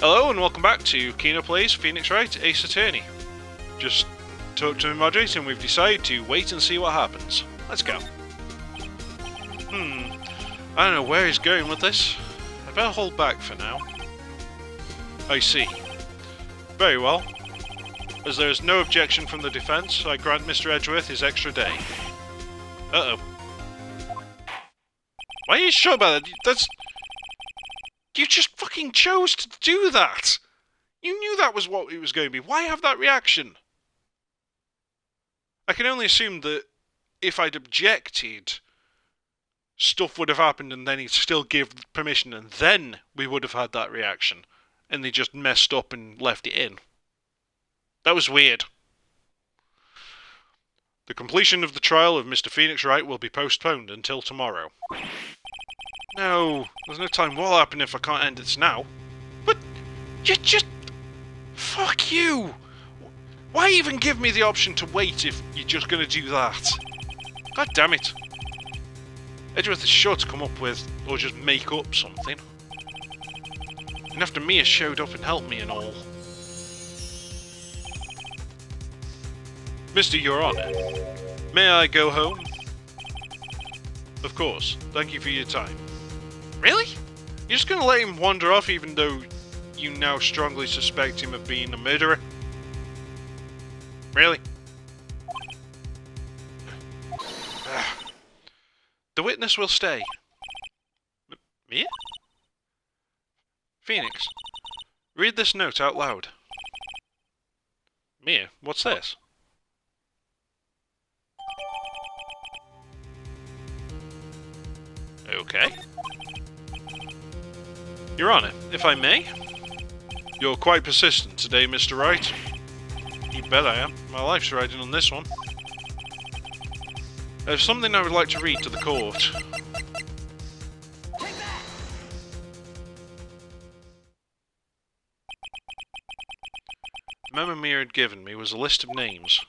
Hello and welcome back to Kino-Plays, Phoenix Wright, Ace Attorney. Just talked to the moderator and we've decided to wait and see what happens. Let's go. I don't know where he's going with this. I better hold back for now. I see. Very well. As there is no objection from the defence, I grant Mr. Edgeworth his extra day. Uh-oh. Why are you sure about that? That's... You just fucking chose to do that! You knew that was what it was going to be. Why have that reaction? I can only assume that if I'd objected, stuff would have happened and then he'd still give permission and then we would have had that reaction. And they just messed up and left it in. That was weird. The completion of the trial of Mr. Phoenix Wright will be postponed until tomorrow. No, there's no time. What'll happen if I can't end this now? But you just... Fuck you! Why even give me the option to wait if you're just going to do that? God damn it. Edgeworth is sure to come up with, or just make up something. And after Mia showed up and helped me and all. Mr. Your Honour, may I go home? Of course. Thank you for your time. Really? You're just gonna let him wander off even though you now strongly suspect him of being a murderer? Really? The witness will stay. Mia? Phoenix, read this note out loud. Mia, what's this? Okay. Your Honour, if I may? You're quite persistent today, Mr. Wright. You bet I am. My life's riding on this one. There's something I would like to read to the court. The memo Mia had given me was a list of names.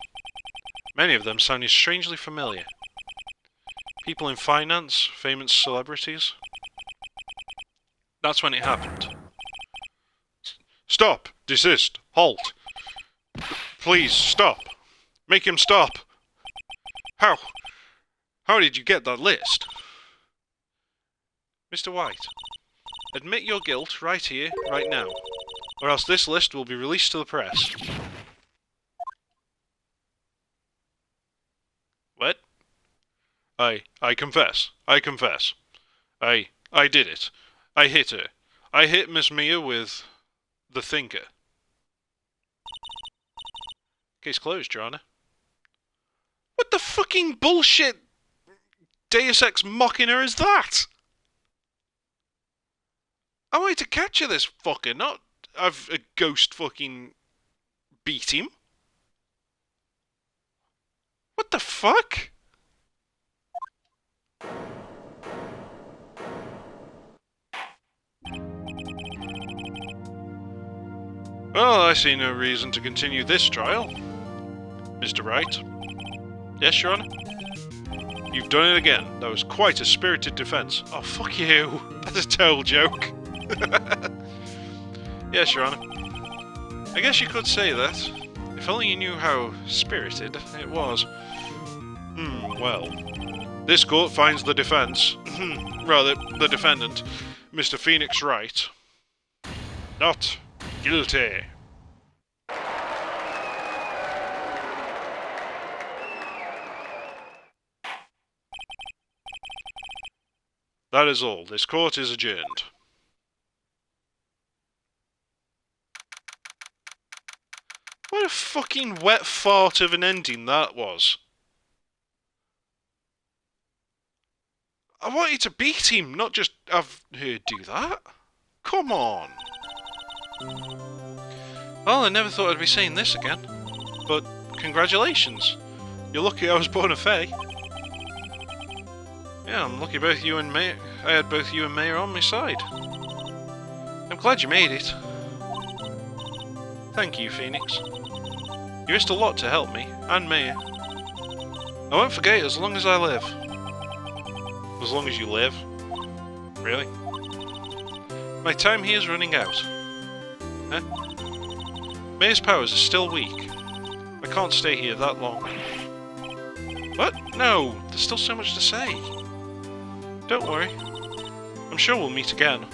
Many of them sounded strangely familiar. People in finance, famous celebrities. That's when it happened. Stop! Desist! Halt! Please, stop! Make him stop! How? How did you get that list? Mr. White, admit your guilt right here, right now, or else this list will be released to the press. What? I confess. I confess. I did it. I hit her. I hit Miss Mia with the thinker. Case closed, Your Honour. What the fucking bullshit Deus Ex Machina is that? I wanted to capture this fucker, not have a ghost fucking beat him. What the fuck? Well, I see no reason to continue this trial. Mr. Wright? Yes, Your Honour? You've done it again. That was quite a spirited defence. Oh, fuck you. That's a terrible joke. Yes, Your Honour. I guess you could say that. If only you knew how spirited it was. Well. This court finds the defence, rather, the defendant, Mr. Phoenix Wright, not guilty. That is all. This court is adjourned. What a fucking wet fart of an ending that was. I wanted to beat him, not just have her do that. Come on. Well, I never thought I'd be saying this again. But congratulations. You're lucky I was born a fae. Yeah, I'm lucky both you and May. I had both you and Mayor on my side. I'm glad you made it. Thank you, Phoenix. You risked a lot to help me, and Mayor. I won't forget it as long as I live. As long as you live? Really? My time here is running out. Huh? Mayor's powers are still weak. I can't stay here that long. What? No! There's still so much to say. Don't worry. I'm sure we'll meet again.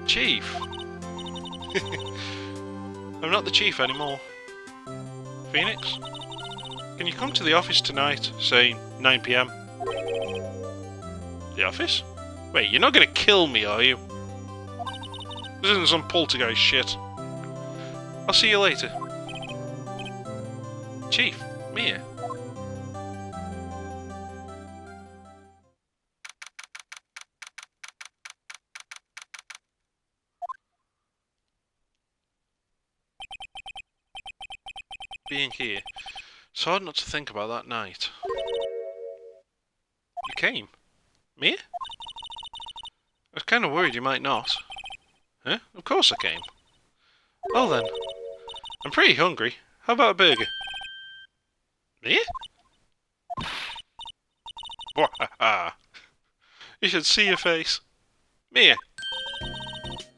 Chief? I'm not the chief anymore. Phoenix? Can you come to the office tonight, say 9 PM? The office? Wait, you're not gonna kill me, are you? This isn't some poltergeist shit. I'll see you later. Chief, Mia. Being here, it's hard not to think about that night. You came? Mia? I was kind of worried you might not. Huh? Of course I came. Well then, I'm pretty hungry. How about a burger? Mia? Wahaha! You should see your face. Mia!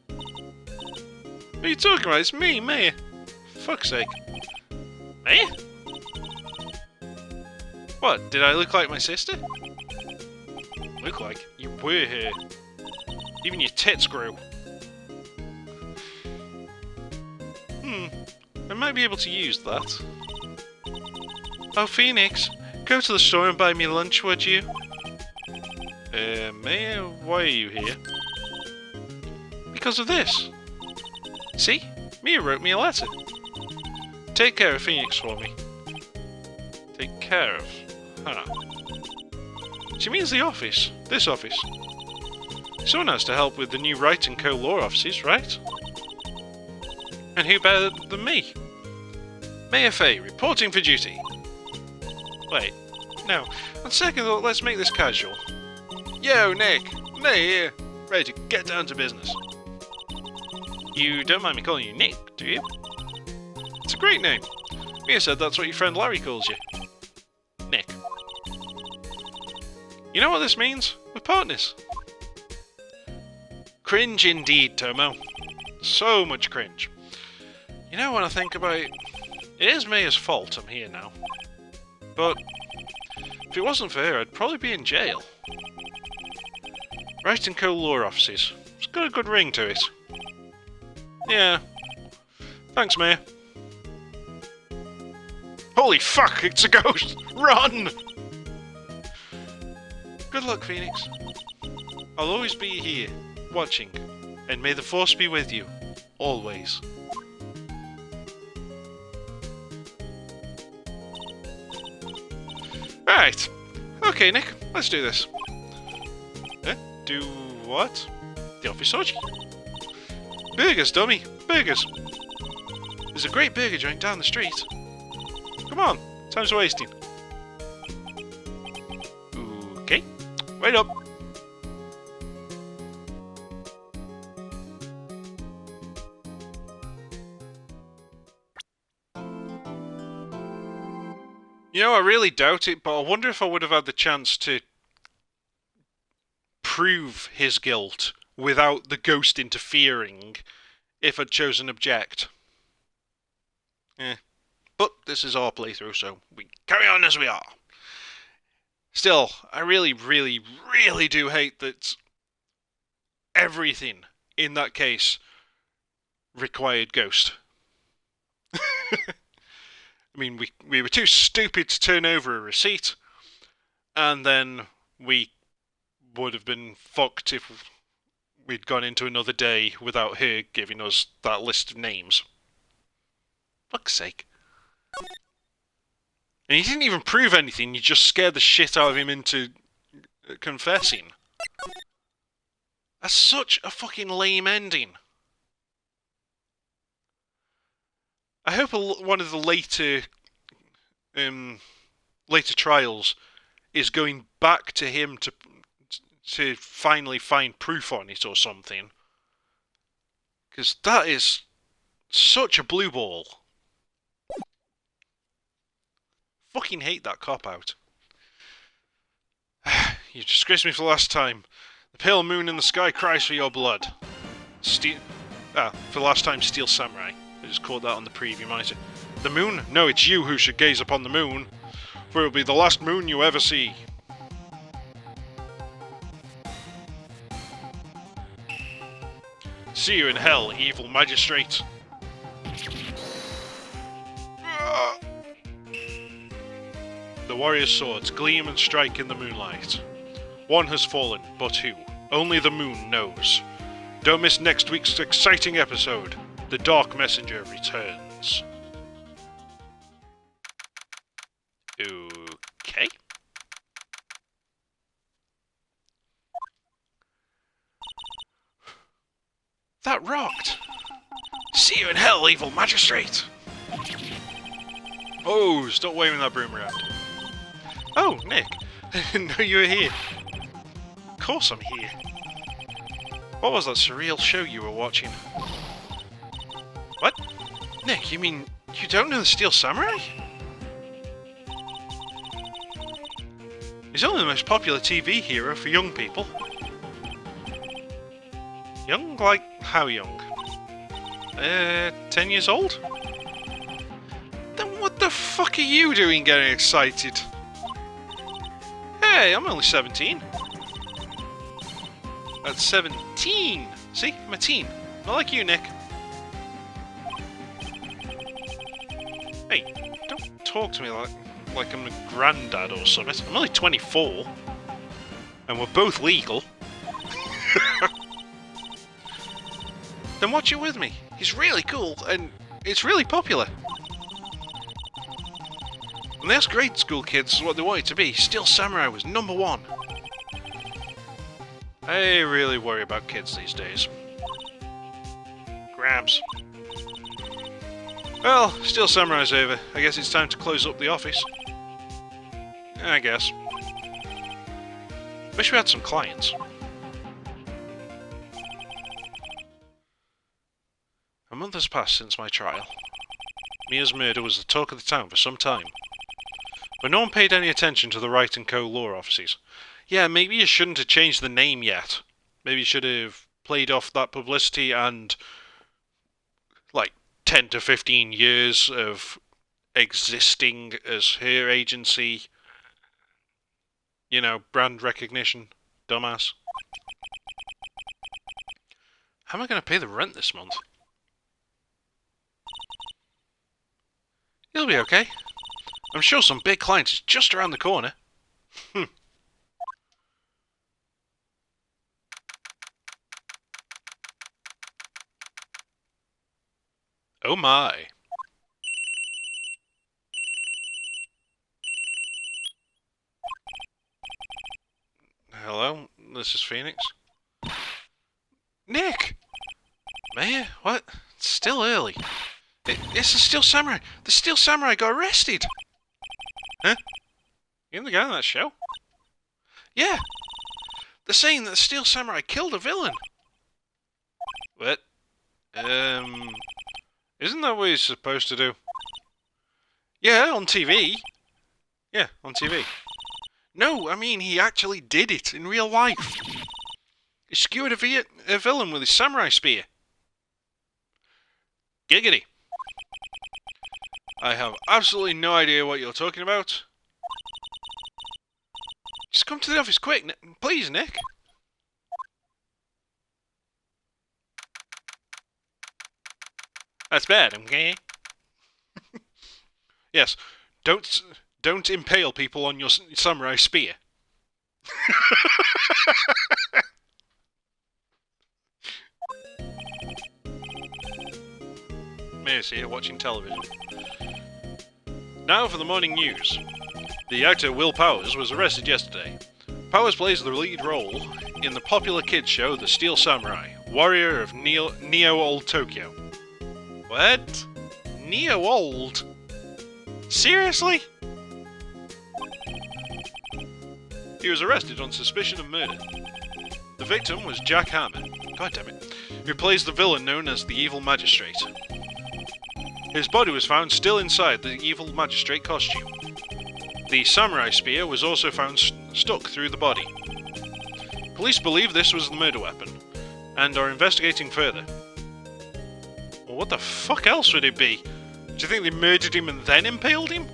What are you talking about? It's me, Mia! For fuck's sake. Mia? What, did I look like my sister? Look like? You were here. Even your tits grew. I might be able to use that. Oh, Phoenix, go to the store and buy me lunch, would you? Mia, why are you here? Because of this. See? Mia wrote me a letter. Take care of Phoenix for me. Take care of? Huh. She means the office. This office. Someone has to help with the new Wright & Co. law offices, right? And who better than me? Mayor Fay, reporting for duty. Wait, no. On second thought, let's make this casual. Yo, Nick! Nick here! Ready to get down to business. You don't mind me calling you Nick, do you? It's a great name. Mia said that's what your friend Larry calls you. Nick. You know what this means? We're partners. Cringe indeed, Tomo. So much cringe. You know, when I think about it, it is Mia's fault I'm here now. But if it wasn't for her, I'd probably be in jail. Wright & Co. law offices. It's got a good ring to it. Yeah. Thanks, Mia. Holy fuck, it's a ghost! Run! Good luck, Phoenix. I'll always be here, watching, and may the Force be with you, always. Right. Okay, Nick, let's do this. Do what? The office orgy? Burgers, dummy! Burgers! There's a great burger joint down the street. Come on, time's wasting. Okay, wait up. You know, I really doubt it, but I wonder if I would have had the chance to prove his guilt without the ghost interfering if I'd chosen object. But this is our playthrough, so we carry on as we are. Still, I really, really, really do hate that everything in that case required ghost. I mean, we were too stupid to turn over a receipt, and then we would have been fucked if we'd gone into another day without her giving us that list of names. Fuck's sake. And he didn't even prove anything, you just scared the shit out of him into confessing. That's such a fucking lame ending. I hope one of the later trials is going back to him to finally find proof on it or something. Because that is such a blue ball. Fucking hate that cop-out. You disgraced me for the last time. The pale moon in the sky cries for your blood. Ah, for the last time, Steel Samurai. I just caught that on the preview monitor. The moon? No, it's you who should gaze upon the moon, for it will be the last moon you ever see. See you in hell, evil magistrate. The warrior's swords gleam and strike in the moonlight. One has fallen, but who? Only the moon knows. Don't miss next week's exciting episode. The Dark Messenger returns. Okay. That rocked! See you in hell, evil magistrate! Oh, stop waving that broom around. Oh, Nick. I didn't know you were here. Of course I'm here. What was that surreal show you were watching? What? Nick, you mean you don't know the Steel Samurai? He's only the most popular TV hero for young people. Young? Like, how young? 10 years old? Then what the fuck are you doing getting excited? Hey, I'm only 17. At 17! See? I'm a teen. Not like you, Nick. Hey, don't talk to me like I'm a granddad or something. I'm only 24. And we're both legal. Then watch it with me. He's really cool, and it's really popular. When they asked grade school kids what they wanted to be, Steel Samurai was #1. I really worry about kids these days. Grabs. Well, Steel Samurai's over. I guess it's time to close up the office. I guess. Wish we had some clients. A month has passed since my trial. Mia's murder was the talk of the town for some time. But no one paid any attention to the Wright & Co. law offices. Yeah, maybe you shouldn't have changed the name yet. Maybe you should have played off that publicity and, like, 10 to 15 years of existing as her agency. You know, brand recognition. Dumbass. How am I going to pay the rent this month? You'll be okay. I'm sure some big client is just around the corner. Oh my. Hello, this is Phoenix. Nick! Mayor, what? It's still early. It's the Steel Samurai. The Steel Samurai got arrested. Huh? You the guy on that show? Yeah. They're saying that the Steel Samurai killed a villain. What? Isn't that what he's supposed to do? Yeah, on TV. Yeah, on TV. No, I mean he actually did it in real life. He skewered a villain with his samurai spear. Giggity. I have absolutely no idea what you're talking about. Just come to the office quick, please, Nick. That's bad, okay? Yes, don't impale people on your samurai spear. Mayor's here watching television. Now for the morning news. The actor Will Powers was arrested yesterday. Powers plays the lead role in the popular kids show The Steel Samurai, Warrior of Neo-Old Tokyo. What? Neo-Old? Seriously? He was arrested on suspicion of murder. The victim was Jack Harmon, goddammit, who plays the villain known as the Evil Magistrate. His body was found still inside the Evil Magistrate costume. The samurai spear was also found stuck through the body. Police believe this was the murder weapon, and are investigating further. what the fuck else would it be? Do you think they murdered him and then impaled him?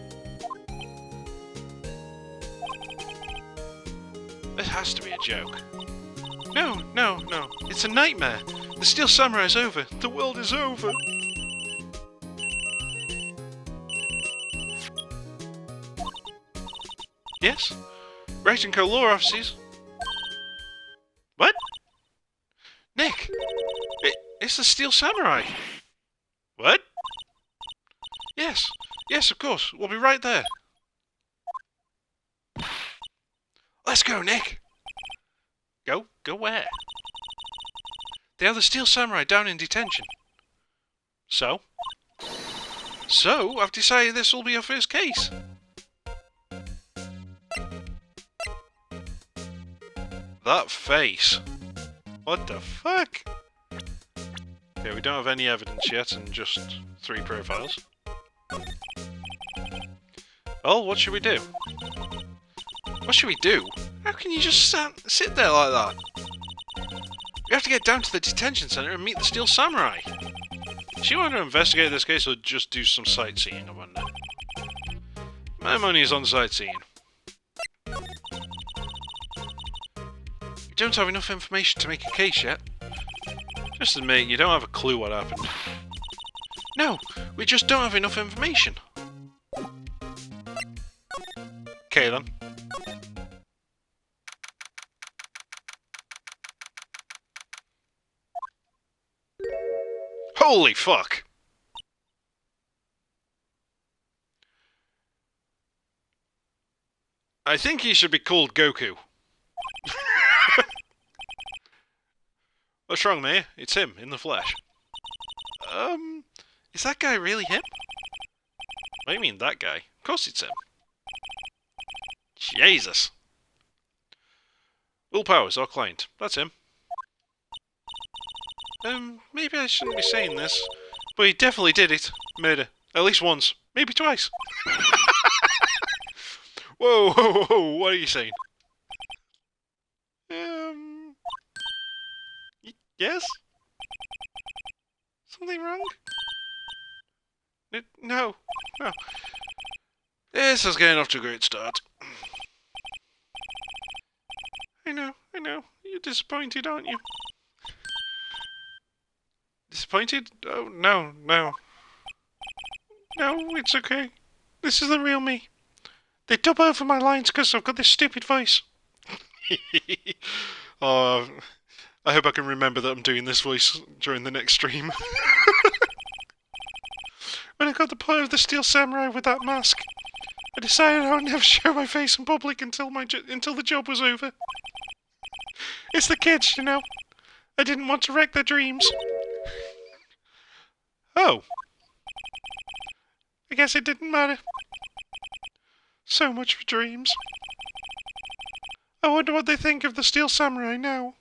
This has to be a joke. No, no, no. It's a nightmare. The Steel Samurai's over. The world is over. Yes? Wright and Co. law offices. What? Nick! It's the Steel Samurai! What? Yes. Yes, of course. We'll be right there. Let's go, Nick! Go? Go where? They have the Steel Samurai down in detention. So? So, I've decided this will be our first case. That face. What the fuck? Okay, we don't have any evidence yet and just 3 profiles. Oh, what should we do? What should we do? How can you just sit there like that? We have to get down to the detention centre and meet the Steel Samurai. Does she want to investigate this case or just do some sightseeing, I wonder? My money is on sightseeing. We don't have enough information to make a case yet. Just admit, you don't have a clue what happened. No, we just don't have enough information. Okay then. Holy fuck! I think he should be called Goku. What's wrong, Maya? It's him, in the flesh. Is that guy really him? What do you mean, that guy? Of course it's him. Jesus! Will Powers, our client. That's him. Maybe I shouldn't be saying this, but he definitely did it. Murder. At least once. Maybe twice. Whoa, whoa, whoa, what are you saying? Yes? Something wrong? No. No. This is getting off to a great start. I know. You're disappointed, aren't you? Disappointed? Oh, no. No, it's okay. This is the real me. They dub over my lines because I've got this stupid voice. Oh, I hope I can remember that I'm doing this voice during the next stream. When I got the part of the Steel Samurai with that mask, I decided I would never show my face in public until the job was over. It's the kids, you know. I didn't want to wreck their dreams. Oh. I guess it didn't matter. So much for dreams. I wonder what they think of the Steel Samurai now.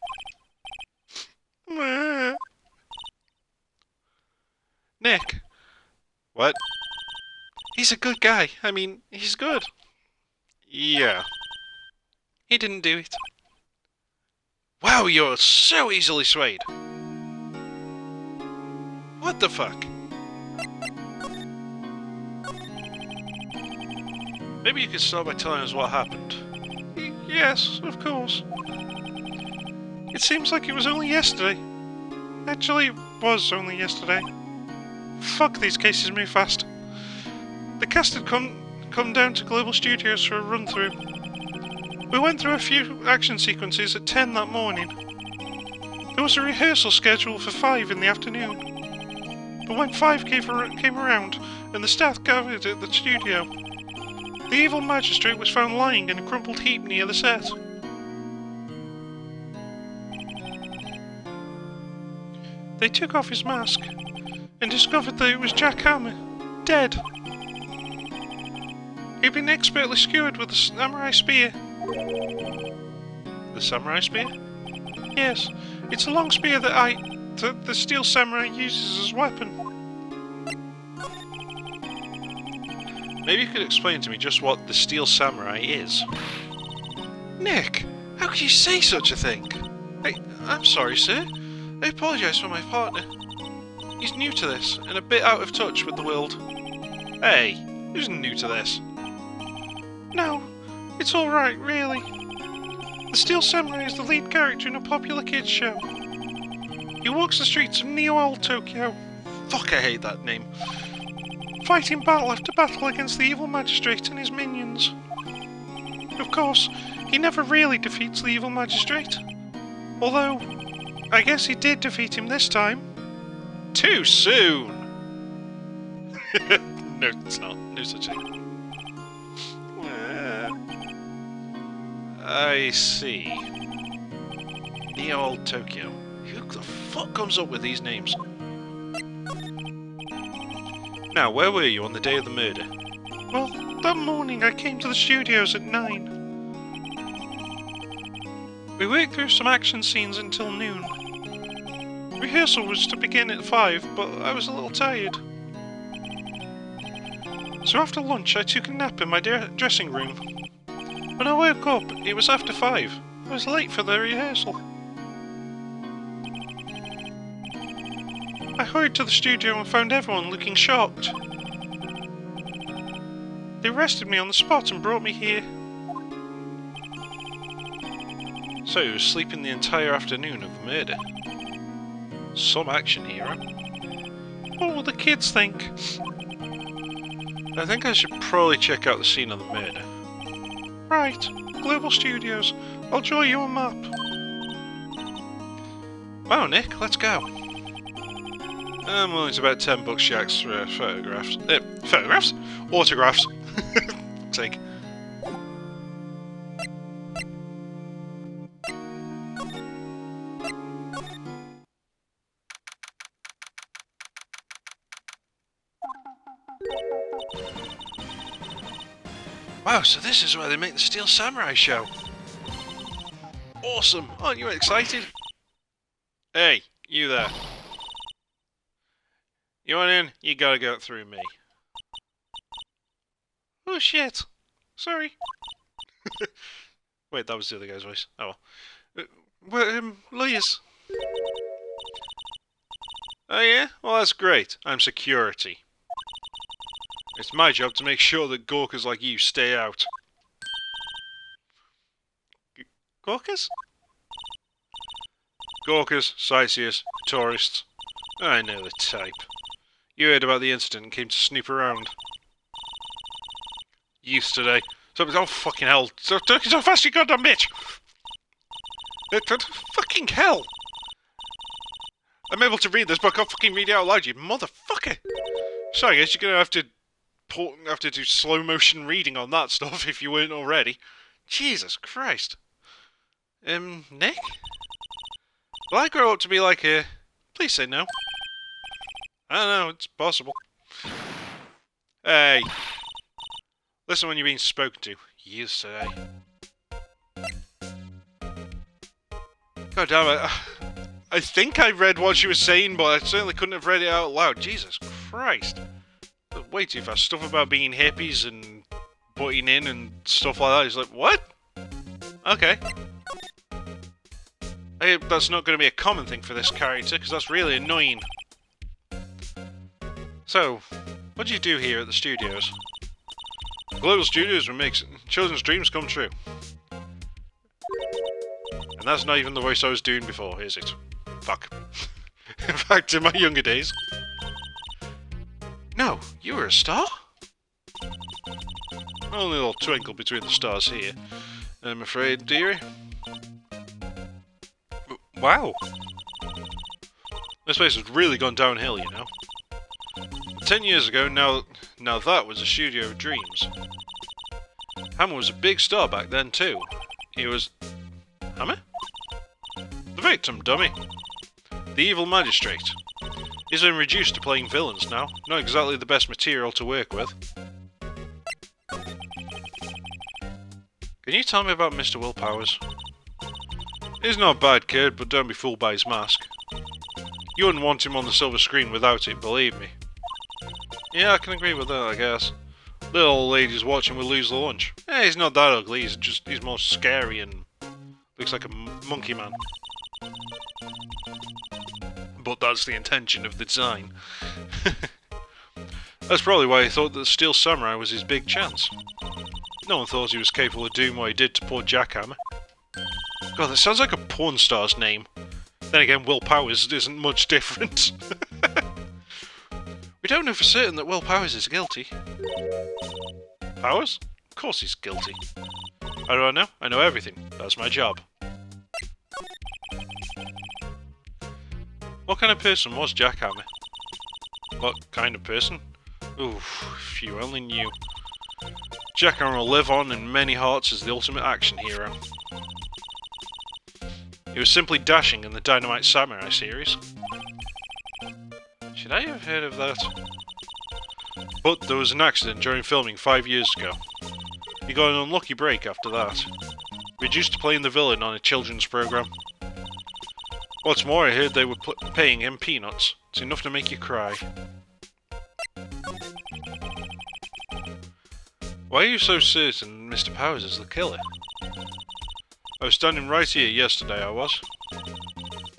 Nick. What? He's a good guy. I mean, he's good. Yeah. He didn't do it. Wow, you're so easily swayed. What the fuck? Maybe you could start by telling us what happened. Yes, of course. It seems like it was only yesterday. Actually, it was only yesterday. Fuck, these cases move fast. The cast had come down to Global Studios for a run-through. We went through a few action sequences at 10 that morning. There was a rehearsal scheduled for 5 in the afternoon. But when 5 came around and the staff gathered at the studio, the evil magistrate was found lying in a crumpled heap near the set. They took off his mask and discovered that it was Jack Hammer, dead. He'd been expertly skewered with a samurai spear. The samurai spear? Yes, it's a long spear that the Steel Samurai uses as a weapon. Maybe you could explain to me just what the Steel Samurai is. Nick, how could you say such a thing? I'm sorry, sir. I apologise for my partner. He's new to this, and a bit out of touch with the world. Hey, who's new to this? No, it's alright, really. The Steel Samurai is the lead character in a popular kids show. He walks the streets of Neo-Old Tokyo. Fuck, I hate that name. Fighting battle after battle against the evil magistrate and his minions. Of course, he never really defeats the evil magistrate. Although, I guess he did defeat him this time. Too soon! No, it's not. No such thing. I see. Neo-Old Tokyo. Who the fuck comes up with these names? Now, where were you on the day of the murder? Well, that morning I came to the studios at 9. We worked through some action scenes until noon. Rehearsal was to begin at 5, but I was a little tired. So after lunch I took a nap in my dressing room. When I woke up, it was after 5. I was late for the rehearsal. I hurried to the studio and found everyone looking shocked. They arrested me on the spot and brought me here. So you were sleeping the entire afternoon of the murder? Some action hero. What will the kids think? I think I should probably check out the scene of the murder. Right, Global Studios. I'll draw you a map. Wow, Nick, let's go. I'm willing to bet $10 shacks for photographs. Photographs? Autographs. Take. Wow, so this is where they make the Steel Samurai show. Awesome! Aren't you excited? Hey, you there. You want in? You gotta go through me. Oh shit! Sorry. Wait, that was the other guy's voice. Oh well. Lawyers. Oh yeah? Well, that's great. I'm security. It's my job to make sure that Gawkers like you stay out. Gawkers? Gawkers, sightseers, tourists. I know the type. You heard about the incident and came to snoop around. Yesterday. Oh, fucking hell. So fast, you goddamn bitch! Fucking hell! I'm able to read this, but I can't fucking read it out loud, you motherfucker! Sorry, I guess you're gonna have to do slow motion reading on that stuff if you weren't already. Jesus Christ. Nick? Will I grow up to be like a... Please say no. I don't know, it's possible. Hey. Listen when you're being spoken to. You say. God damn it. I think I read what she was saying, but I certainly couldn't have read it out loud. Jesus Christ. Way too fast. Stuff about being hippies and butting in and stuff like that. He's like, what? Okay. I hope that's not going to be a common thing for this character, because that's really annoying. So, what do you do here at the studios? Global Studios will make children's dreams come true. And that's not even the voice I was doing before, is it? Fuck. Back to my younger days. No, you were a star? Only a little twinkle between the stars here, I'm afraid, dearie. Wow. This place has really gone downhill, you know. 10 years ago, now that was a studio of dreams. Hammer was a big star back then too. He was... Hammer? The victim, dummy. The evil magistrate. He's been reduced to playing villains now. Not exactly the best material to work with. Can you tell me about Mr. Will Powers? He's not a bad kid, but don't be fooled by his mask. You wouldn't want him on the silver screen without it, believe me. Yeah, I can agree with that, I guess. Little old ladies watching will lose the lunch. He's not that ugly, he's more scary and looks like a monkey man. but that's the intention of the design. That's probably why he thought that the Steel Samurai was his big chance. No one thought he was capable of doing what he did to poor Jackhammer. God, that sounds like a porn star's name. Then again, Will Powers isn't much different. We don't know for certain that Will Powers is guilty. Powers? Of course he's guilty. How do I know? I know everything. That's my job. What kind of person was Jackhammer? What kind of person? Oof, if you only knew. Jackhammer will live on in many hearts as the ultimate action hero. He was simply dashing in the Dynamite Samurai series. Should I have heard of that? But there was an accident during filming 5 years ago. He got an unlucky break after that. Reduced to playing the villain on a children's program. What's more, I heard they were paying him peanuts. It's enough to make you cry. Why are you so certain Mr. Powers is the killer? I was standing right here yesterday, I was.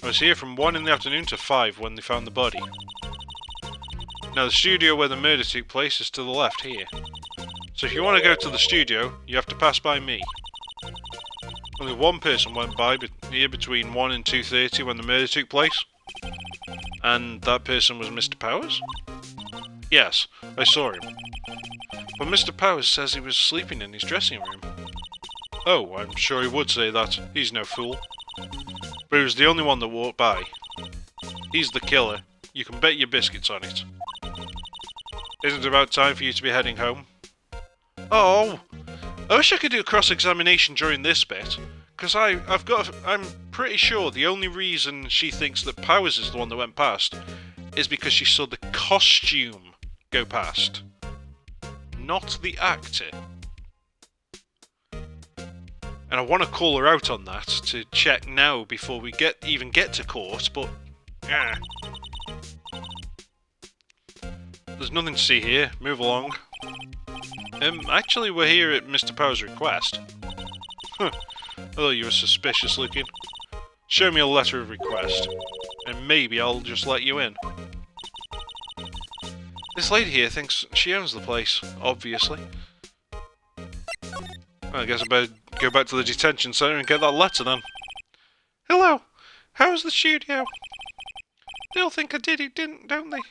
I was here from 1 in the afternoon to 5 when they found the body. Now the studio where the murder took place is to the left here. So if you want to go to the studio, you have to pass by me. Only one person went by here between 1 and 2:30 when the murder took place. And that person was Mr. Powers? Yes, I saw him. But Mr. Powers says he was sleeping in his dressing room. Oh, I'm sure he would say that. He's no fool. But he was the only one that walked by. He's the killer. You can bet your biscuits on it. Isn't it about time for you to be heading home? Oh, I wish I could do a cross-examination during this bit. Because I'm pretty sure the only reason she thinks that Powers is the one that went past is because she saw the costume go past. Not the actor. And I want to call her out on that to check now before we even get to court, but there's nothing to see here. Move along. Actually, we're here at Mr. Powers' request. Huh. I thought you were suspicious looking. Show me a letter of request, and maybe I'll just let you in. This lady here thinks she owns the place, obviously. Well, I guess I better go back to the detention centre and get that letter then. Hello, how's the studio? They'll think I did it, don't they?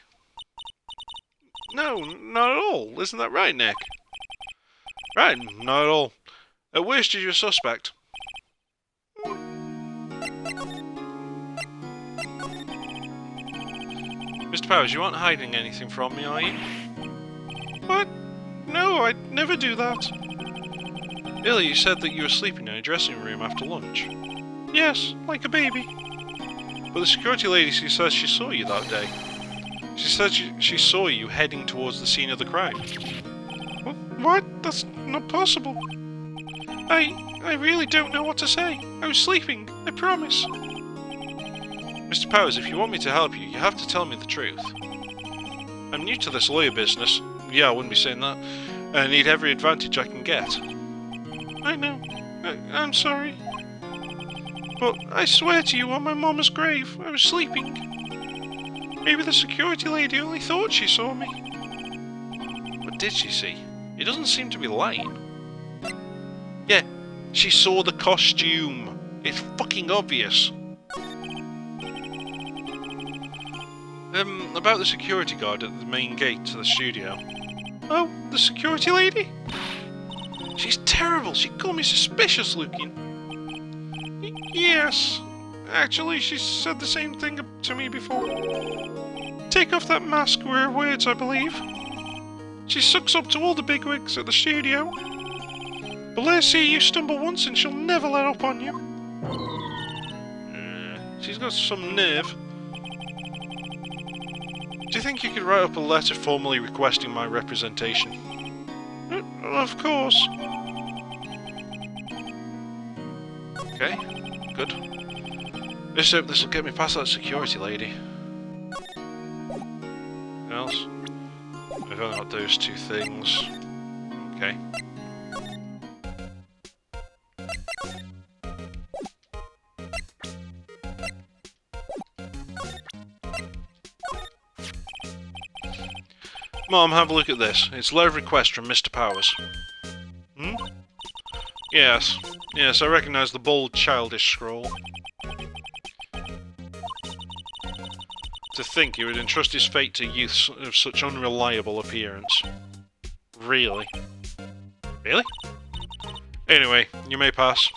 No, not at all. Isn't that right, Nick? Right, not at all. At worst, you're a suspect. Mr. Powers, you aren't hiding anything from me, are you? What? No, I'd never do that. Earlier you said that you were sleeping in a dressing room after lunch. Yes, like a baby. But the security lady says she saw you that day. She said she saw you heading towards the scene of the crime. What? That's not possible. I really don't know what to say. I was sleeping, I promise. Mr. Powers, if you want me to help you, you have to tell me the truth. I'm new to this lawyer business. Yeah, I wouldn't be saying that. I need every advantage I can get. I know. I'm sorry. But I swear to you on my mama's grave, I was sleeping. Maybe the security lady only thought she saw me. What did she see? It doesn't seem to be lying. Yeah, she saw the costume. It's fucking obvious. About the security guard at the main gate to the studio. Oh, the security lady? She's terrible. She called me suspicious looking. Yes. Actually, she said the same thing to me before. Take off that mask were her words, I believe. She sucks up to all the bigwigs at the studio. But let her see you stumble once and she'll never let up on you. She's got some nerve. Do you think you could write up a letter formally requesting my representation? Of course. Okay, good. Let's hope this will get me past that security lady. Anything else? I've only got those two things. Okay. Mom, have a look at this. It's a letter of request from Mr. Powers. Hmm? Yes. Yes, I recognise the bold, childish scroll. To think he would entrust his fate to youths of such unreliable appearance. Really? Really? Anyway, you may pass.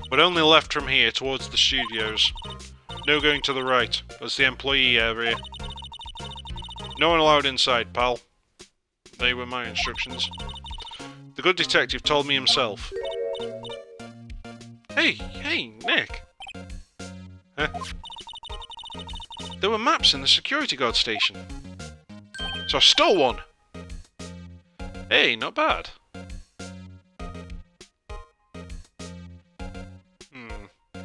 But only left from here, towards the studios. No going to the right. That's the employee area. No one allowed inside, pal. They were my instructions. The good detective told me himself. Hey, Nick! Huh? There were maps in the security guard station. So I stole one! Hey, not bad.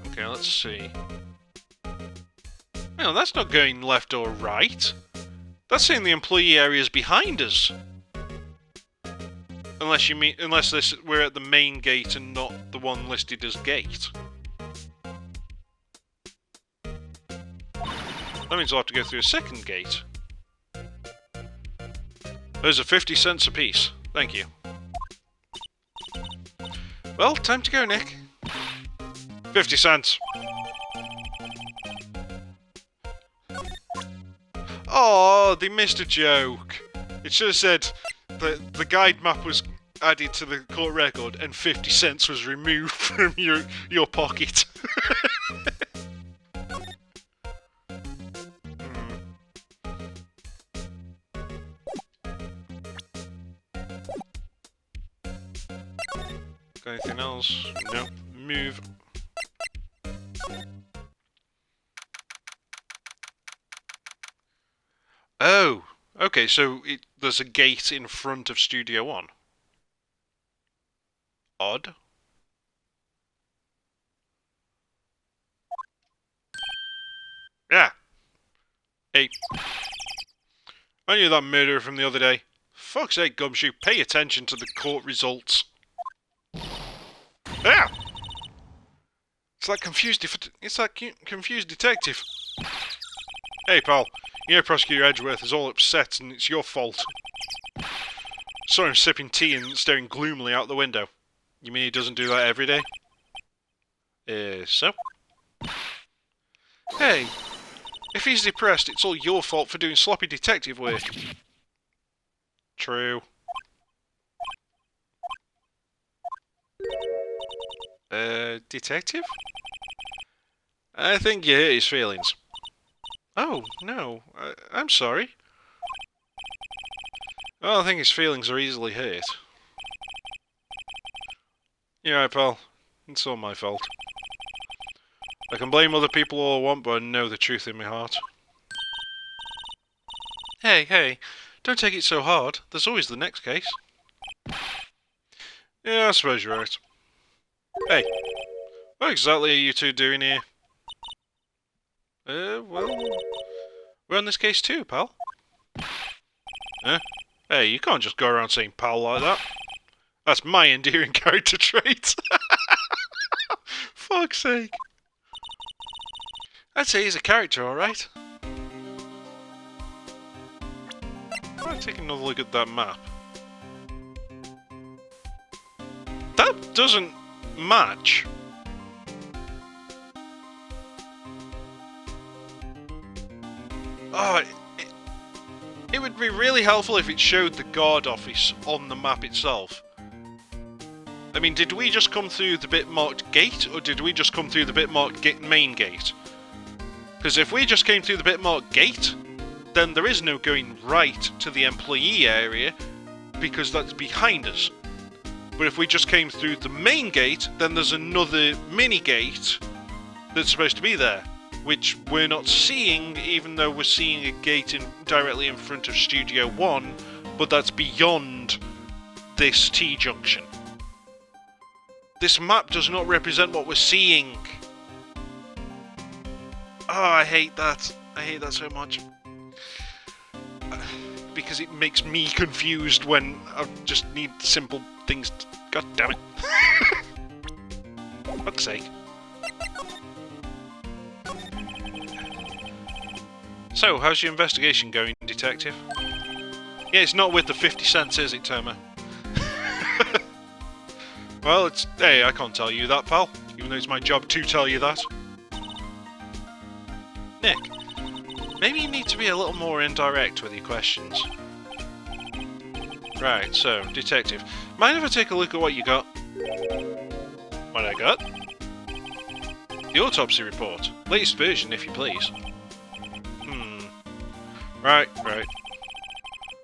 Okay, let's see. No, that's not going left or right. That's saying the employee area is behind us. Unless you mean, we're at the main gate and not the one listed as gate. That means I'll have to go through a second gate. Those are 50 cents apiece. Thank you. Well, time to go, Nick. 50 cents. Oh, they missed a joke. It should have said the guide map was added to the court record and 50 cents was removed from your pocket. Got anything else? Nope. Move. Oh, okay, so there's a gate in front of Studio One. Odd. Yeah. Hey. Aren't you that murderer from the other day? Fuck's sake, Gumshoe, pay attention to the court results. Ah! It's that confused detective. Hey, pal. You know Prosecutor Edgeworth is all upset and it's your fault. Saw him sipping tea and staring gloomily out the window. You mean he doesn't do that every day? So? Hey, if he's depressed, it's all your fault for doing sloppy detective work. True. Detective? I think you hurt his feelings. Oh, no. I'm sorry. Well, I think his feelings are easily hurt. You're right, pal. It's all my fault. I can blame other people all I want, but I know the truth in my heart. Hey, don't take it so hard. There's always the next case. Yeah, I suppose you're right. Hey, what exactly are you two doing here? Well, we're on this case too, pal. Huh? Hey, you can't just go around saying pal like that. That's my endearing character trait. Fuck's sake. I'd say he's a character, alright. I'll take another look at that map. That doesn't match. Oh, it would be really helpful if it showed the guard office on the map itself. I mean, did we just come through the bit marked gate, or did we just come through the bit marked main gate? Because if we just came through the bit marked gate, then there is no going right to the employee area, because that's behind us. But if we just came through the main gate, then there's another mini gate that's supposed to be there, which we're not seeing, even though we're seeing a gate directly in front of Studio One, but that's beyond this T-junction. This map does not represent what we're seeing. Oh, I hate that. I hate that so much. Because it makes me confused when I just need simple things. God damn it. For fuck's sake. So, how's your investigation going, detective? Yeah, it's not with the 50 cents, is it, Tomo? Well, it's... Hey, I can't tell you that, pal. Even though it's my job to tell you that. Nick, maybe you need to be a little more indirect with your questions. Right, so, detective. Mind if I take a look at what you got? What I got? The autopsy report. Latest version, if you please. Right.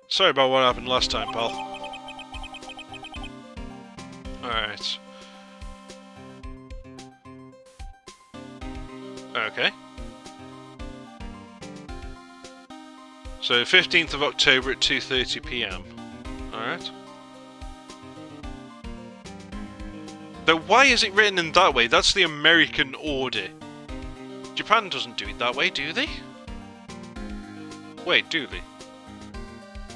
Sorry about what happened last time, pal. Alright. Okay. So, 15th of October at 2:30 PM. Alright. Though why is it written in that way? That's the American order. Japan doesn't do it that way, do they? Wait, do they?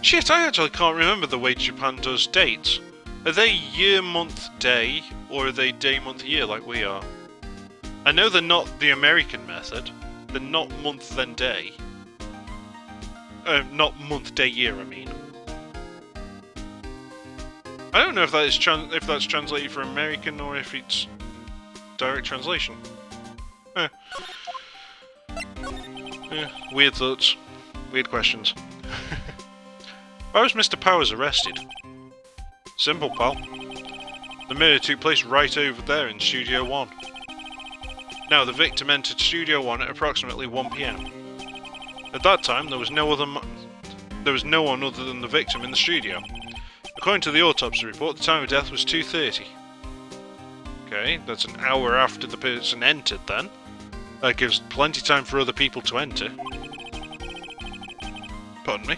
Shit, I actually can't remember the way Japan does dates. Are they year, month, day, or are they day, month, year like we are? I know they're not the American method. They're not month, then day. Not month, day, year, I mean. I don't know if that is if that's translated for American or if it's direct translation. Weird thoughts. Weird questions. Why was Mr. Powers arrested? Simple, pal. The murder took place right over there in Studio 1. Now, the victim entered Studio 1 at approximately 1 PM. At that time, there was no one other than the victim in the studio. According to the autopsy report, the time of death was 2:30. Okay, that's an hour after the person entered then. That gives plenty of time for other people to enter. Pardon me.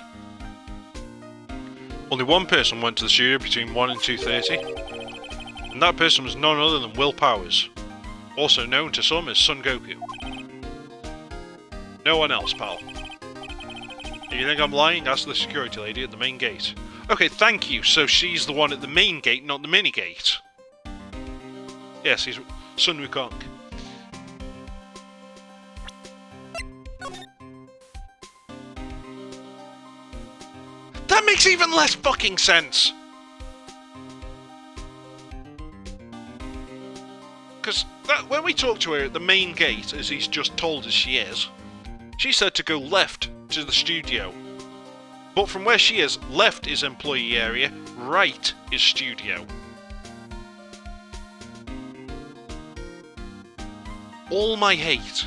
Only one person went to the studio between 1 and 2:30, and that person was none other than Will Powers, also known to some as Son Goku. No one else, pal. If you think I'm lying, ask the security lady at the main gate. Okay, thank you, so she's the one at the main gate, not the mini gate. Yes, he's Sun Wukong. That makes even less fucking sense! Because when we talked to her at the main gate, as he's just told us she is, she said to go left to the studio. But from where she is, left is employee area, right is studio. All my hate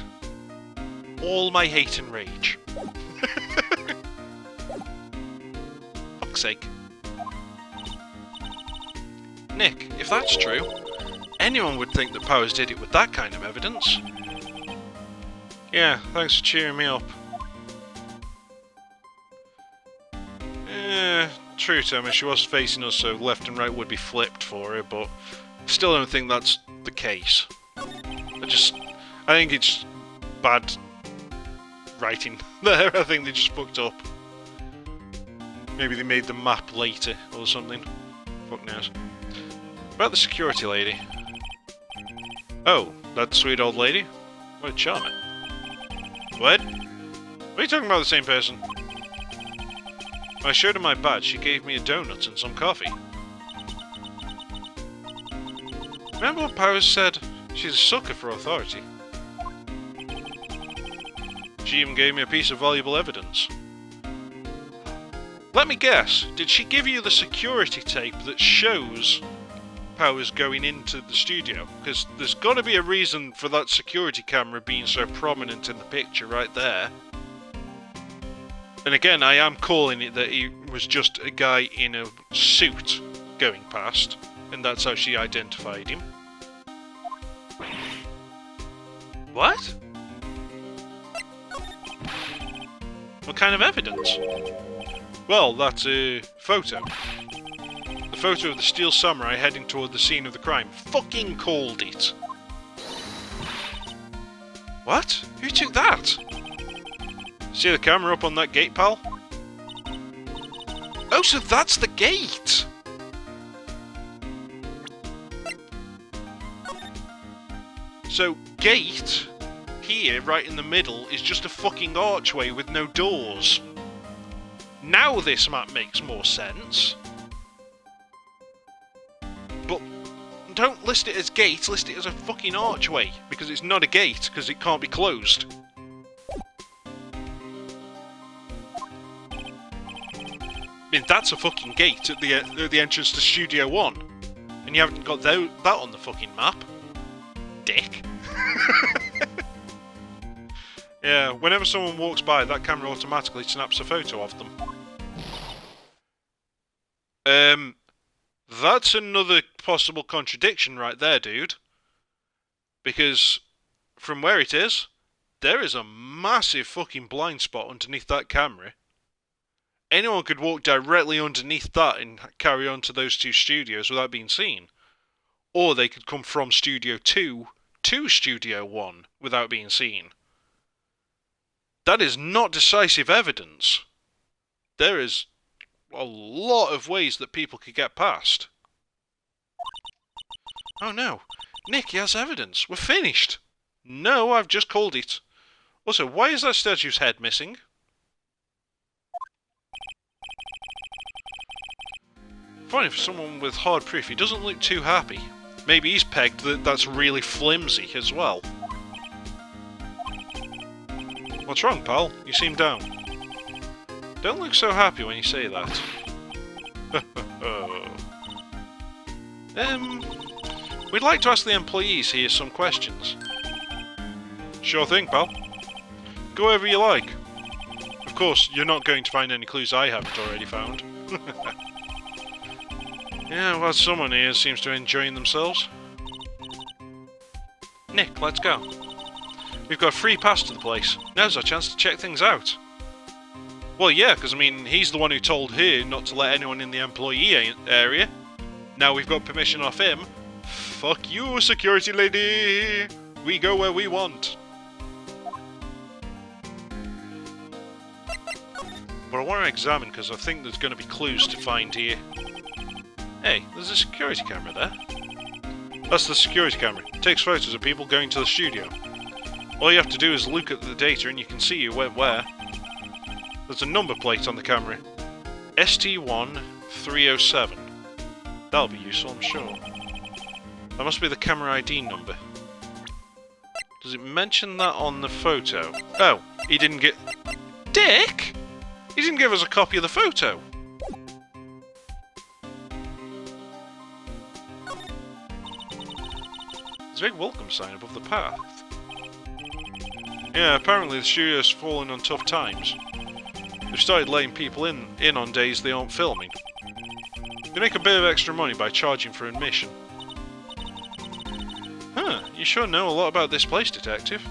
and rage. Fuck's sake. Nick, if that's true, anyone would think that Powers did it with that kind of evidence. Yeah, thanks for cheering me up. True, Tommy, she was facing us, so left and right would be flipped for her, but still don't think that's the case. I think it's bad writing there. I think they just fucked up. Maybe they made the map later or something. Fuck knows. About the security lady. Oh, that sweet old lady? What a charmer. What? Are you talking about the same person? When I showed her my badge, she gave me a donut and some coffee. Remember what Powers said? She's a sucker for authority. She even gave me a piece of valuable evidence. Let me guess, did she give you the security tape that shows Powers going into the studio? Because there's got to be a reason for that security camera being so prominent in the picture right there. And again, I am calling it that he was just a guy in a suit going past, and that's how she identified him. What? What kind of evidence? Well, that's a photo. The photo of the Steel Samurai heading toward the scene of the crime. Fucking called it! What? Who took that? See the camera up on that gate, pal? Oh, so that's the gate! So, gate, here, right in the middle, is just a fucking archway with no doors. Now this map makes more sense. But don't list it as gate, list it as a fucking archway, because it's not a gate, because it can't be closed. I mean, that's a fucking gate at the entrance to Studio 1. And you haven't got that on the fucking map. Dick. Yeah, whenever someone walks by, that camera automatically snaps a photo of them. That's another possible contradiction right there, dude. Because, from where it is, there is a massive fucking blind spot underneath that camera. Anyone could walk directly underneath that and carry on to those two studios without being seen. Or they could come from Studio 2 to Studio 1 without being seen. That is not decisive evidence. There is a lot of ways that people could get past. Oh no, Nick, he has evidence. We're finished. No, I've just called it. Also, why is that statue's head missing? Funny for someone with hard proof, he doesn't look too happy. Maybe he's pegged that's really flimsy as well. What's wrong, pal? You seem down. Don't look so happy when you say that. We'd like to ask the employees here some questions. Sure thing, pal. Go wherever you like. Of course, you're not going to find any clues I haven't already found. Yeah, well, someone here seems to be enjoying themselves. Nick, let's go. We've got a free pass to the place. Now's our chance to check things out. Well, yeah, because, I mean, he's the one who told her not to let anyone in the employee area. Now we've got permission off him. Fuck you, security lady! We go where we want. But I want to examine, because I think there's going to be clues to find here. Hey, there's a security camera there. That's the security camera. It takes photos of people going to the studio. All you have to do is look at the data and you can see who went where. There's a number plate on the camera. ST1307. That'll be useful, I'm sure. That must be the camera ID number. Does it mention that on the photo? Oh, he didn't get... Dick! He didn't give us a copy of the photo! There's a big welcome sign above the path. Yeah, apparently the studio's fallen on tough times. They've started letting people in on days they aren't filming. They make a bit of extra money by charging for admission. Huh, you sure know a lot about this place, detective.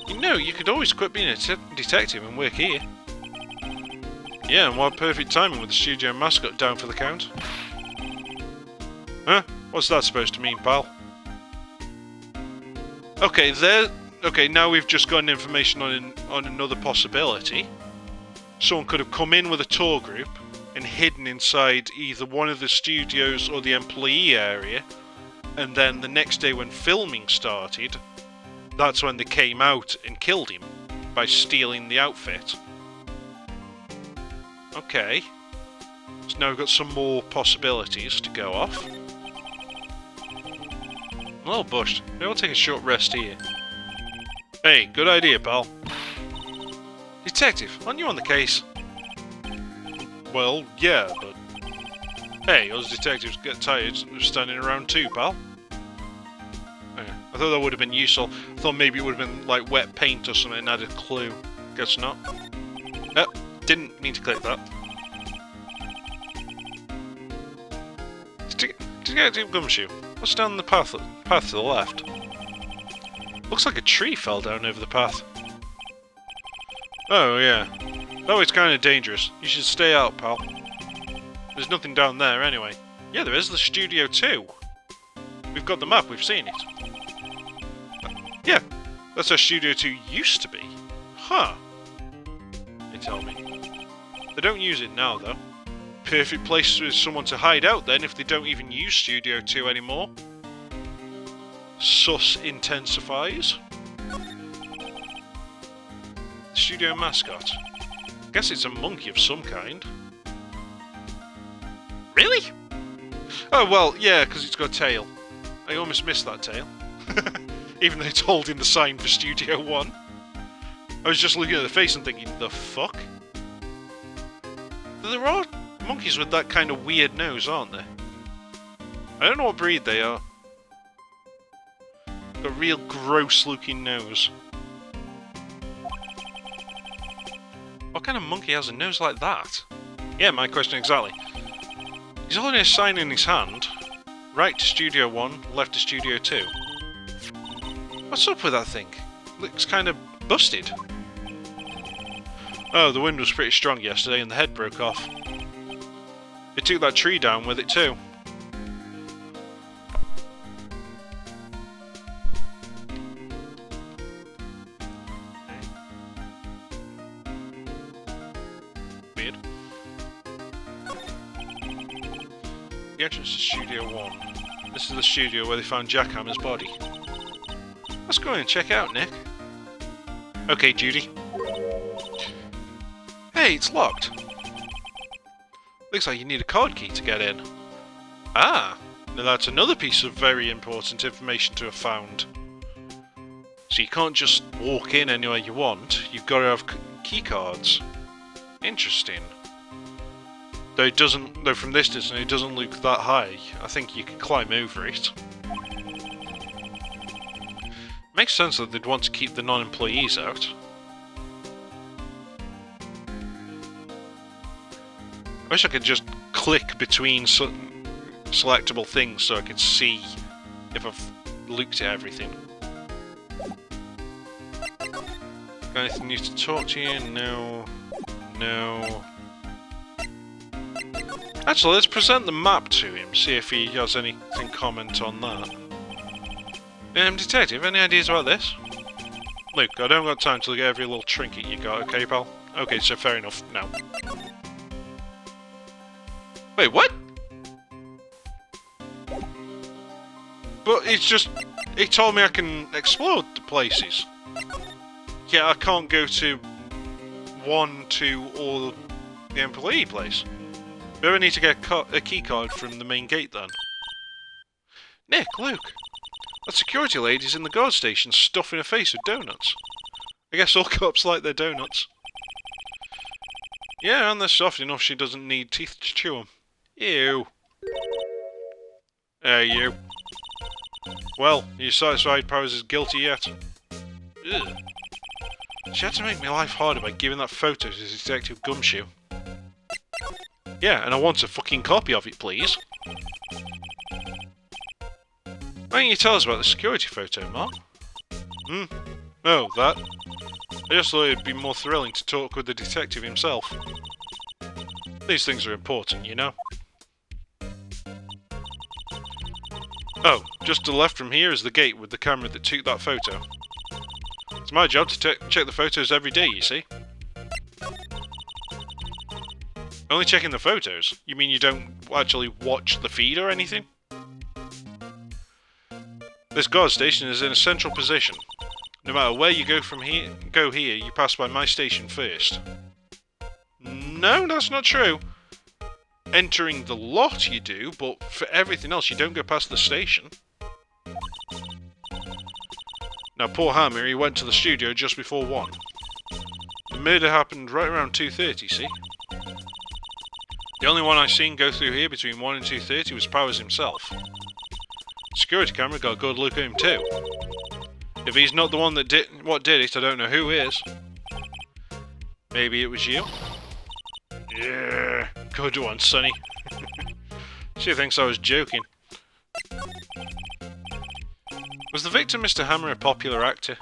You know, you could always quit being a detective and work here. Yeah, and what perfect timing with the studio mascot down for the count. Huh? What's that supposed to mean, pal? Okay, okay, now we've just gotten information on another possibility. Someone could have come in with a tour group and hidden inside either one of the studios or the employee area, and then the next day when filming started, that's when they came out and killed him by stealing the outfit. Okay. So now we've got some more possibilities to go off. I'm a little bushed. Maybe I'll take a short rest here. Hey, good idea, pal. Detective, aren't you on the case? Well, yeah, but... Hey, us detectives get tired of standing around too, pal. Okay. I thought that would have been useful. I thought maybe it would have been like wet paint or something and added a clue. Guess not. Oh, didn't mean to click that. Detective Gumshoe, what's down the path to the left? Looks like a tree fell down over the path. Oh, yeah. Oh, it's kind of dangerous. You should stay out, pal. There's nothing down there anyway. Yeah, there is the Studio 2. We've got the map, we've seen it. Yeah, that's how Studio 2 used to be. Huh. They tell me. They don't use it now, though. Perfect place for someone to hide out then if they don't even use Studio 2 anymore. Sus intensifies. Studio mascot. guess it's a monkey of some kind. Really? Oh, well, yeah, because it's got a tail. I almost missed that tail. Even though it's holding the sign for Studio 1. I was just looking at the face and thinking, the fuck? There are monkeys with that kind of weird nose, aren't there? I don't know what breed they are. Got a real gross-looking nose. What kind of monkey has a nose like that? Yeah, my question exactly. He's holding a sign in his hand. Right to Studio 1, left to Studio 2. What's up with that thing? Looks kind of busted. Oh, the wind was pretty strong yesterday and the head broke off. It took that tree down with it too. Weird. The entrance to Studio 1. This is the studio where they found Jackhammer's body. Let's go in and check out, Nick. Okay, Judy. Hey, it's locked. Looks like you need a card key to get in. Ah, now that's another piece of very important information to have found. So you can't just walk in anywhere you want, you've got to have key cards. Interesting. Though from this distance it doesn't look that high, I think you can climb over it. Makes sense that they'd want to keep the non-employees out. I wish I could just click between selectable things so I could see if I've looked at everything. Got anything new to talk to you? No. No. Actually, let's present the map to him, see if he has anything comment on that. Detective, any ideas about this? Look, I don't got time to look at every little trinket you got, okay, pal? Okay, so fair enough, no. Wait, what? But it's just... He told me I can explore the places. Yeah, I can't go to 1, 2, or the employee place. Maybe I need to get a key card from the main gate then. Nick, look! That security lady's in the guard station stuffing her face with donuts. I guess all cops like their donuts. Yeah, and they're soft enough she doesn't need teeth to chew them. Ew. Hey, you. Well, are you satisfied Powers is guilty yet? Ugh. She had to make my life harder by giving that photo to Detective Gumshoe. Yeah, and I want a fucking copy of it, please. Why don't you tell us about the security photo, Mark? Oh, that? I just thought it'd be more thrilling to talk with the detective himself. These things are important, you know? Oh, just to the left from here is the gate with the camera that took that photo. It's my job to check the photos every day, you see? Only checking the photos? You mean you don't actually watch the feed or anything? This guard station is in a central position. No matter where you go from here, you pass by my station first. No, that's not true. Entering the lot you do, but for everything else you don't go past the station. Now poor Hammer, he went to the studio just before 1. The murder happened right around 2:30, see? The only one I seen go through here between 1 and 2:30 was Powers himself. Security camera got a good look at him too. If he's not the one that did it, I don't know who is. Maybe it was you? Yeah, good one, Sonny. She thinks I was joking. Was the victim Mr. Hammer a popular actor?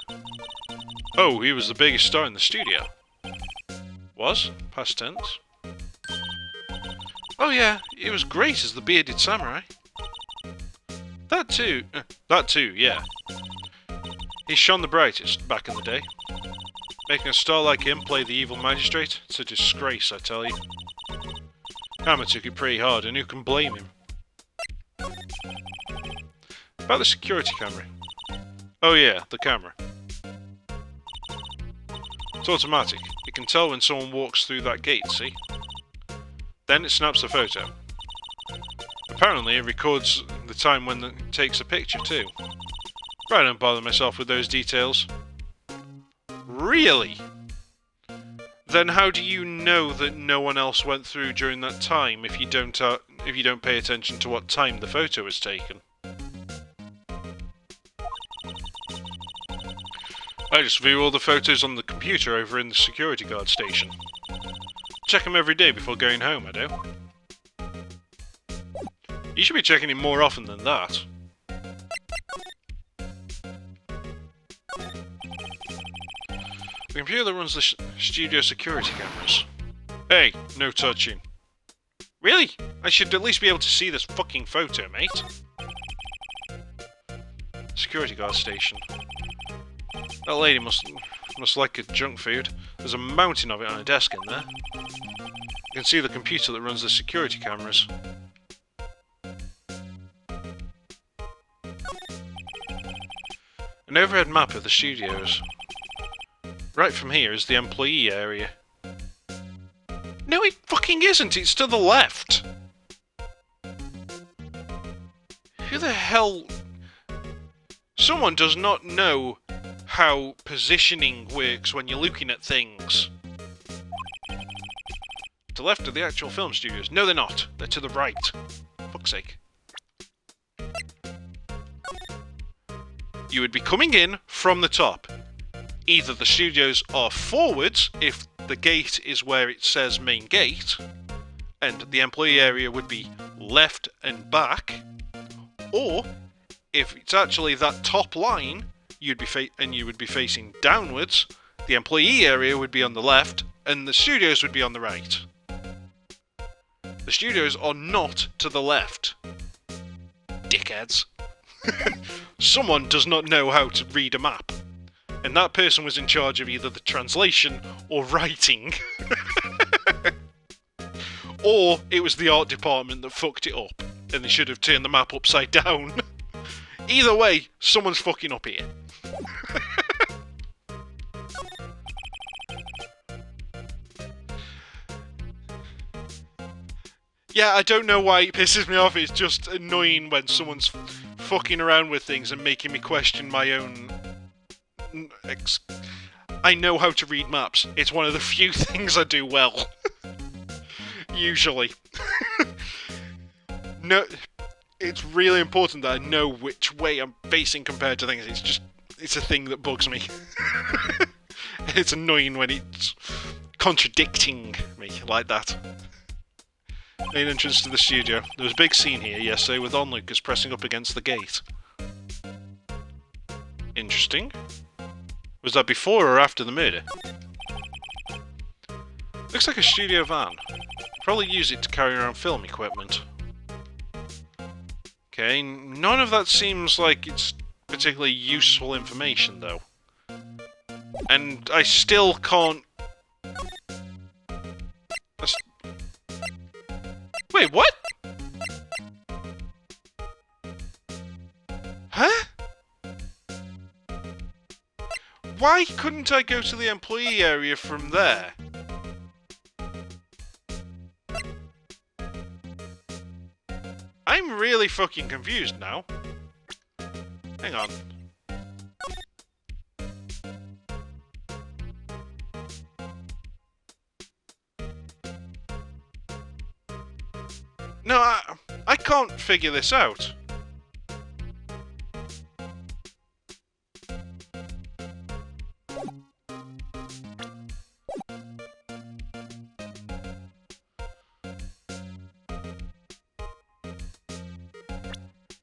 Oh, he was the biggest star in the studio. Was? Past tense. Oh yeah, he was great as the bearded samurai. That too, yeah. He shone the brightest back in the day. Making a star like him play the evil magistrate? It's a disgrace, I tell you. Hammer took it pretty hard, and who can blame him? About the security camera. Oh yeah, the camera. It's automatic. It can tell when someone walks through that gate, see? Then it snaps the photo. Apparently it records the time when it takes a picture too. But I don't bother myself with those details. Really? Then how do you know that no one else went through during that time if you don't pay attention to what time the photo was taken? I just view all the photos on the computer over in the security guard station. Check them every day before going home, I do. You should be checking it more often than that. The computer that runs the studio security cameras. Hey, no touching. Really? I should at least be able to see this fucking photo, mate. Security guard station. That lady must like a junk food. There's a mountain of it on a desk in there. You can see the computer that runs the security cameras. An overhead map of the studios. Right from here is the employee area. No, it fucking isn't! It's to the left! Who the hell... Someone does not know how positioning works when you're looking at things. To the left of the actual film studios. No, they're not. They're to the right. Fuck's sake. You would be coming in from the top. Either the studios are forwards, if the gate is where it says main gate, and the employee area would be left and back, or if it's actually that top line, you would be facing downwards, the employee area would be on the left, and the studios would be on the right. The studios are not to the left. Dickheads. Someone does not know how to read a map. And that person was in charge of either the translation or writing. Or it was the art department that fucked it up, and they should have turned the map upside down. Either way, someone's fucking up here. Yeah, I don't know why it pisses me off, it's just annoying when someone's fucking around with things and making me question my own... I know how to read maps. It's one of the few things I do well. Usually. No, it's really important that I know which way I'm facing compared to things. It's a thing that bugs me. It's annoying when it's contradicting me like that. Main entrance to the studio. There was a big scene here yesterday with onlookers pressing up against the gate. Interesting. Was that before or after the murder? Looks like a studio van. Probably use it to carry around film equipment. Okay, none of that seems like it's particularly useful information, though. And I still can't... Wait, what? Huh? Why couldn't I go to the employee area from there? I'm really fucking confused now. Hang on. No, I can't figure this out.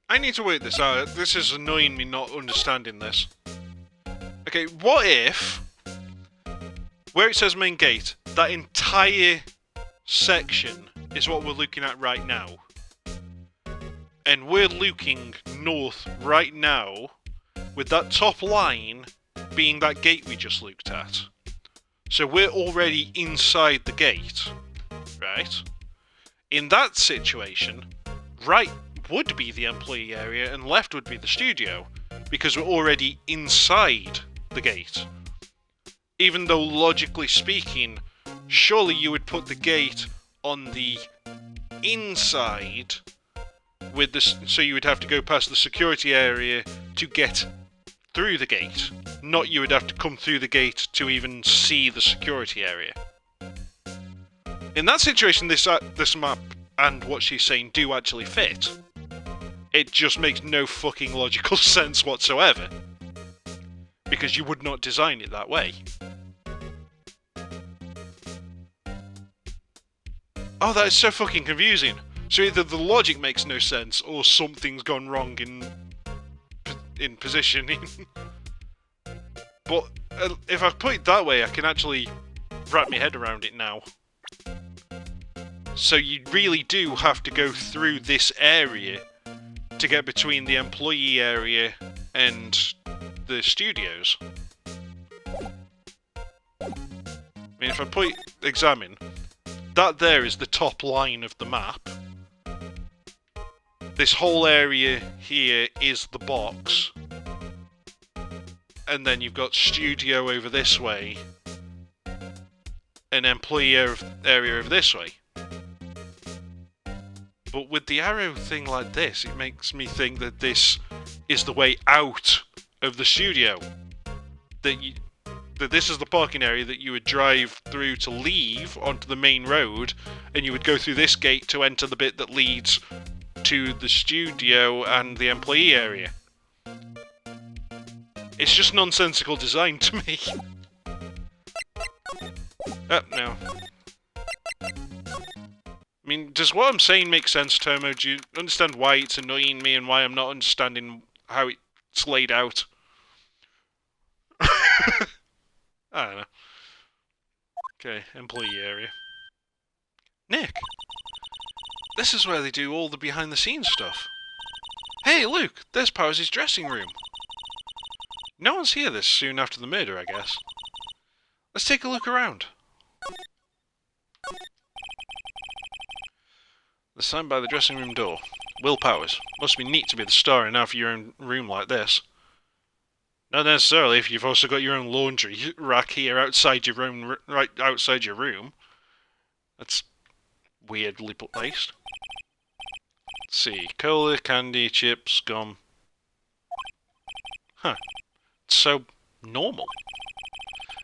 I need to work this out. This is annoying me not understanding this. Okay, what if... Where it says main gate, that entire section is what we're looking at right now. And we're looking north right now, with that top line being that gate we just looked at. So we're already inside the gate, right? In that situation, right would be the employee area and left would be the studio, because we're already inside the gate. even though logically speaking, surely you would put the gate on the inside with this, so you would have to go past the security area to get through the gate. Not you would have to come through the gate to even see the security area. In that situation, this map and what she's saying do actually fit. It just makes no fucking logical sense whatsoever. Because you would not design it that way. Oh, that is so fucking confusing. So either the logic makes no sense, or something's gone wrong in positioning. But if I put it that way, I can actually wrap my head around it now. So you really do have to go through this area to get between the employee area and the studios. I mean, if I examine, that there is the top line of the map. This whole area here is the box. And then you've got studio over this way. And employee area over this way. But with the arrow thing like this, it makes me think that this is the way out of the studio. That this is the parking area that you would drive through to leave onto the main road, and you would go through this gate to enter the bit that leads to the studio and the employee area. It's just nonsensical design to me. No. I mean, does what I'm saying make sense, Tomo? Do you understand why it's annoying me and why I'm not understanding how it's laid out? I don't know. Okay, employee area. Nick! This is where they do all the behind-the-scenes stuff. Hey, Luke! There's Powers' dressing room. No one's here this soon after the murder, I guess. Let's take a look around. The sign by the dressing room door. Will Powers. Must be neat to be the star and have your own room like this. Not necessarily if you've also got your own laundry rack here outside your own, right outside your room. That's weirdly placed. Let's see. Cola, candy, chips, gum. Huh. It's so normal.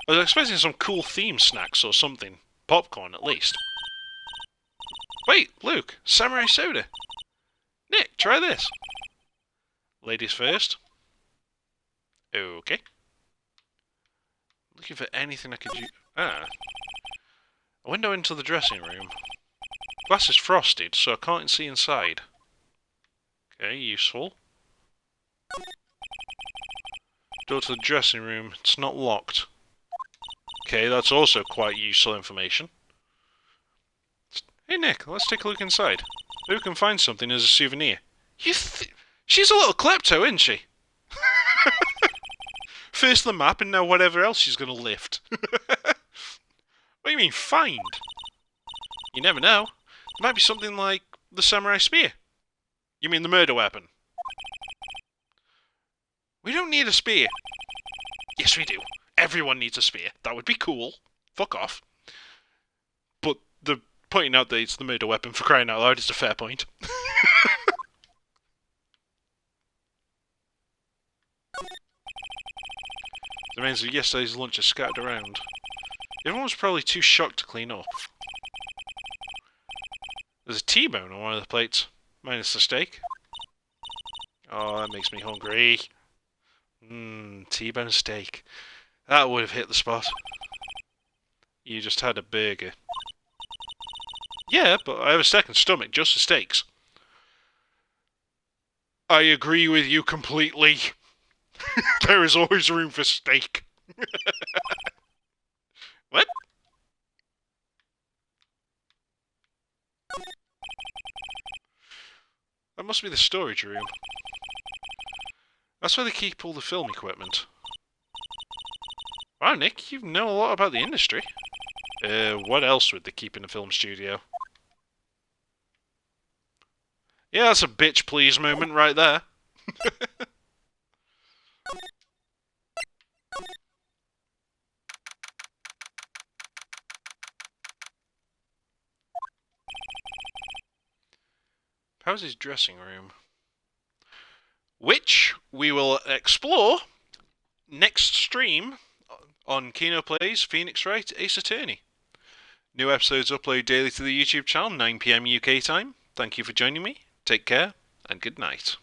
I was expecting some cool theme snacks or something. Popcorn, at least. Wait, Luke. Samurai soda. Nick, try this. Ladies first. Okay. Looking for anything I could use. A window into the dressing room. Glass is frosted, so I can't see inside. Okay, useful. Door to the dressing room. It's not locked. Okay, that's also quite useful information. Hey Nick, let's take a look inside. Maybe we can find something as a souvenir. She's a little klepto, isn't she? First the map and now whatever else she's going to lift. What do you mean, find? You never know. It might be something like the samurai spear. You mean the murder weapon? We don't need a spear. Yes, we do. Everyone needs a spear. That would be cool. Fuck off. But the pointing out that it's the murder weapon, for crying out loud, is a fair point. The remains of yesterday's lunch are scattered around. Everyone was probably too shocked to clean up. There's a T-bone on one of the plates, minus the steak. Oh, that makes me hungry. T-bone steak. That would have hit the spot. You just had a burger. Yeah, but I have a second stomach just for steaks. I agree with you completely. There is always room for steak. What? That must be the storage room. That's where they keep all the film equipment. Wow, Nick, you know a lot about the industry. What else would they keep in a film studio? Yeah, that's a bitch please moment right there. How's his dressing room? Which we will explore next stream on Kino-Plays Phoenix Wright Ace Attorney. New episodes upload daily to the YouTube channel, 9 PM UK time. Thank you for joining me. Take care, and good night.